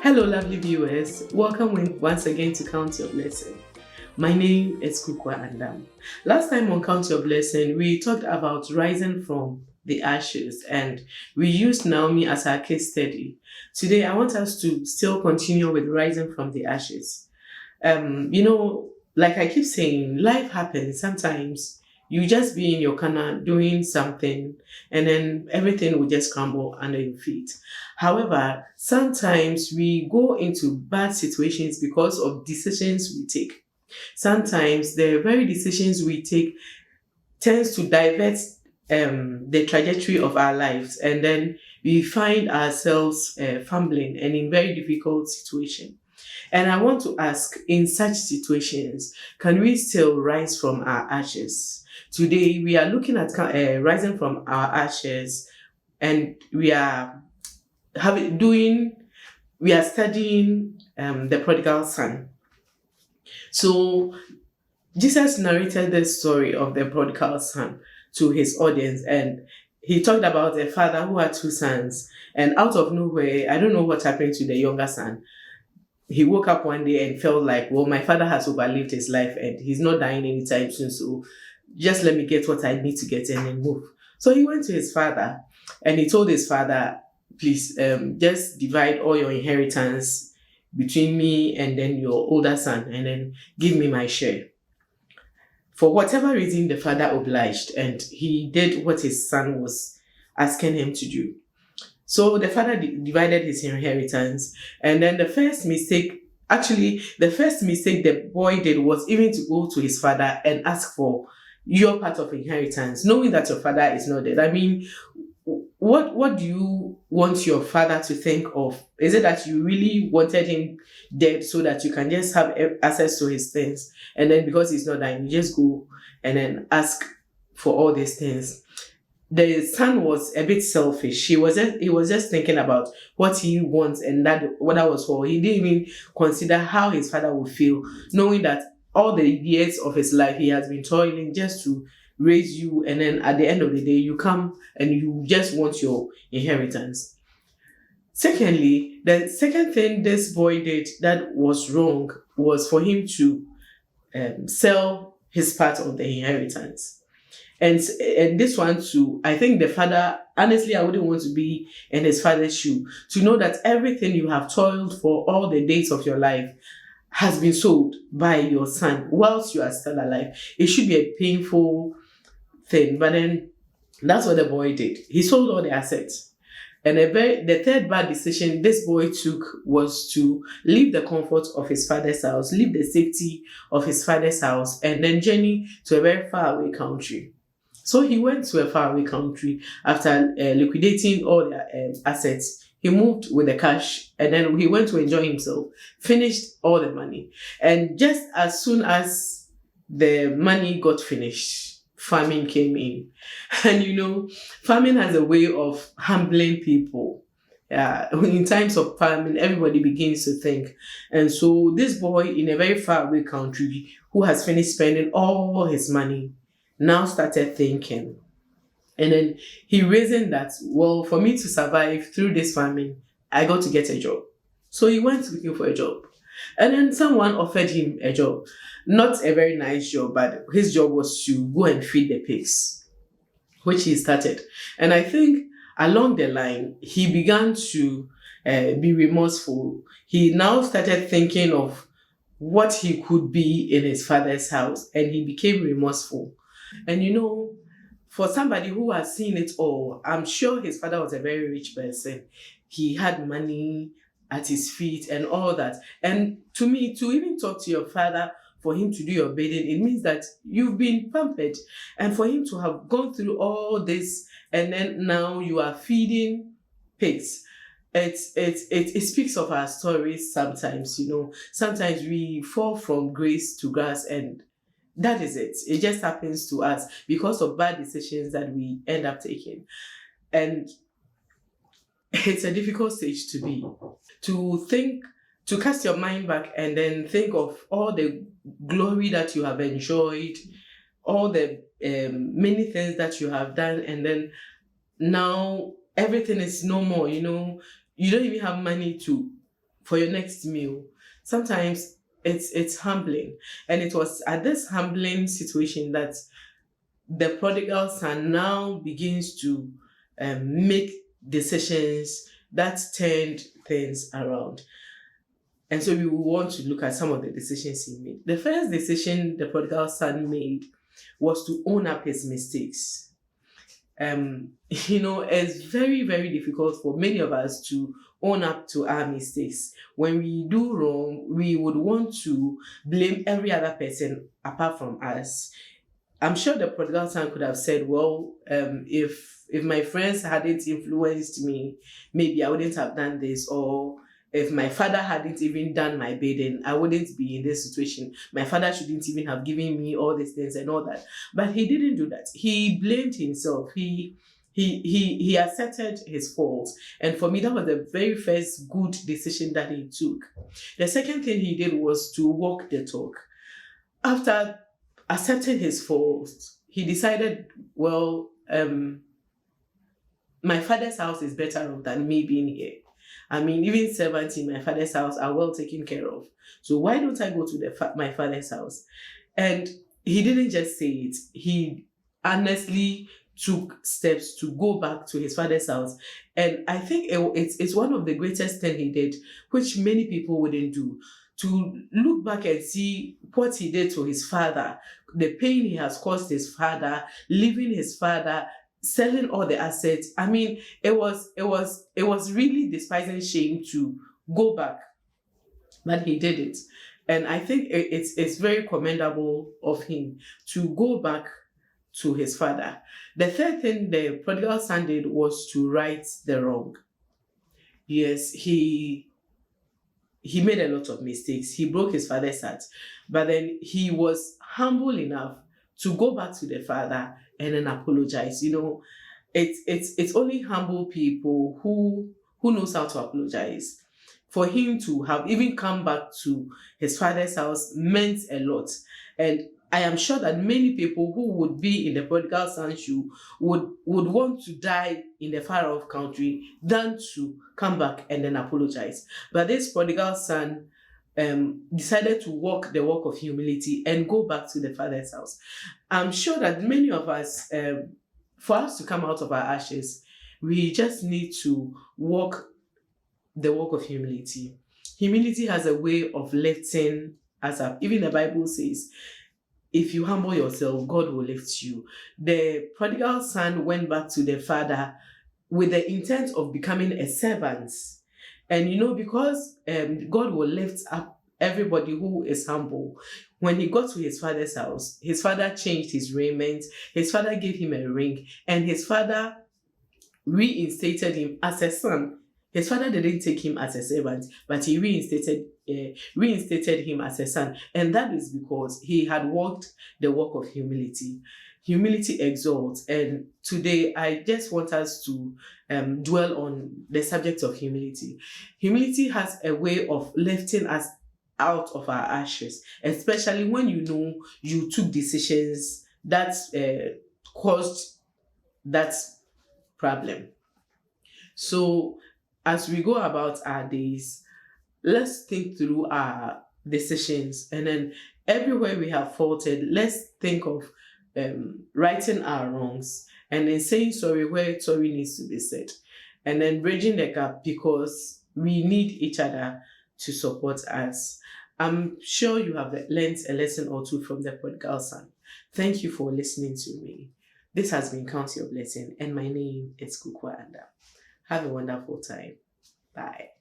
Hello, lovely viewers. Welcome once again to Count Your Blessing. My name is Kukwa Andam. Last time on Count Your Blessing, we talked about rising from the ashes and we used Naomi as our case study. Today, I want us to still continue with rising from the ashes. Like I keep saying, life happens. Sometimes you just be in your corner doing something and then everything will just crumble under your feet. However, sometimes we go into bad situations because of decisions we take. Sometimes the very decisions we take tends to divert the trajectory of our lives, and then we find ourselves fumbling and in very difficult situation. And I want to ask, in such situations, can we still rise from our ashes? Today, we are looking at rising from our ashes, and we are studying the prodigal son. So Jesus narrated the story of the prodigal son to his audience, and he talked about a father who had two sons, and out of nowhere, I don't know what happened to the younger son. He woke up one day and felt like, well, my father has overlived his life and he's not dying anytime soon, so just let me get what I need to get and then move. So he went to his father and he told his father, please, just divide all your inheritance between me and then your older son, and then give me my share. For whatever reason, the father obliged and he did what his son was asking him to do. So the father divided his inheritance, and then the first mistake the boy did was even to go to his father and ask for your part of inheritance, knowing that your father is not dead. I mean, what do you want your father to think of? Is it that you really wanted him dead so that you can just have access to his things, and then because he's not dying, you just go and then ask for all these things? The son was a bit selfish. He was just thinking about what he wants, and what that was for. He didn't even consider how his father would feel, knowing that all the years of his life he has been toiling just to raise you, and then at the end of the day you come and you just want your inheritance. Secondly, the second thing this boy did that was wrong was for him to sell his part of the inheritance. And this one too, I think the father, honestly, I wouldn't want to be in his father's shoe, to know that everything you have toiled for all the days of your life has been sold by your son whilst you are still alive. It should be a painful thing, but then that's what the boy did. He sold all the assets. And the third bad decision this boy took was to leave the comfort of his father's house, leave the safety of his father's house, and then journey to a very faraway country. So he went to a faraway country after liquidating all their assets. He moved with the cash and then he went to enjoy himself, finished all the money. And just as soon as the money got finished, famine came in. And famine has a way of humbling people. In times of famine, everybody begins to think. And so this boy in a very faraway country who has finished spending all his money now started thinking. And then he reasoned that, well, for me to survive through this famine, I got to get a job. So he went looking for a job. And then someone offered him a job. Not a very nice job, but his job was to go and feed the pigs, which he started. And I think along the line, he began to be remorseful. He now started thinking of what he could be in his father's house, and he became remorseful. And for somebody who has seen it all, I'm sure his father was a very rich person. He had money at his feet and all that. And to me, to even talk to your father for him to do your bidding, it means that you've been pampered. And for him to have gone through all this and then now you are feeding pigs. It speaks of our stories sometimes. Sometimes we fall from grace to grass, and that is it. It just happens to us because of bad decisions that we end up taking. And it's a difficult stage to be. To cast your mind back and then think of all the glory that you have enjoyed, all the many things that you have done, and then now everything is no more. You don't even have money to for your next meal. Sometimes it's humbling. And it was at this humbling situation that the prodigal son now begins to make decisions that turned things around. And so we will want to look at some of the decisions he made. The first decision the prodigal son made was to own up his mistakes. It's very, very difficult for many of us to own up to our mistakes. When we do wrong, we would want to blame every other person apart from us. I'm sure the prodigal son could have said, well, if my friends hadn't influenced me, maybe I wouldn't have done this, or if my father hadn't even done my bidding, I wouldn't be in this situation. My father shouldn't even have given me all these things and all that. But he didn't do that. He blamed himself. He accepted his faults. And for me, that was the very first good decision that he took. The second thing he did was to walk the talk. After accepting his faults, he decided, well, my father's house is better off than me being here. I mean, even servants in my father's house are well taken care of. So why don't I go to my father's house? And he didn't just say it. He honestly took steps to go back to his father's house. And I think it's one of the greatest things he did, which many people wouldn't do. To look back and see what he did to his father, the pain he has caused his father, leaving his father, selling all the assets. I mean, it was really despising shame to go back, but he did it. And I think it's very commendable of him to go back to his father. The third thing the prodigal son did was to right the wrong. Yes, he made a lot of mistakes. He broke his father's heart, but then he was humble enough to go back to the father and then apologize. It's only humble people who knows how to apologize. For him to have even come back to his father's house meant a lot. And I am sure that many people who would be in the prodigal son's shoe would want to die in the far off country than to come back and then apologize. But this prodigal son decided to walk the walk of humility and go back to the father's house. I'm sure that many of us, for us to come out of our ashes, we just need to walk the walk of humility. Humility has a way of lifting us up. Even the Bible says, if you humble yourself, God will lift you. The prodigal son went back to the father with the intent of becoming a servant. And because God will lift up everybody who is humble. When he got to his father's house, his father changed his raiment. His father gave him a ring. And his father reinstated him as a son. His father didn't take him as a servant, but he reinstated him as a son. And that is because he had walked the walk of humility. Humility exalts. And today, I just want us to dwell on the subject of humility. Humility has a way of lifting us out of our ashes, especially when you took decisions that caused that problem. So, as we go about our days, let's think through our decisions, and then everywhere we have faulted, let's think of righting our wrongs and then saying sorry where sorry needs to be said, and then bridging the gap because we need each other to support us. I'm sure you have learned a lesson or two from the prodigal son. Thank you for listening to me. This has been Count Your Blessing, and my name is Kukwa Anda. Have a wonderful time. Bye.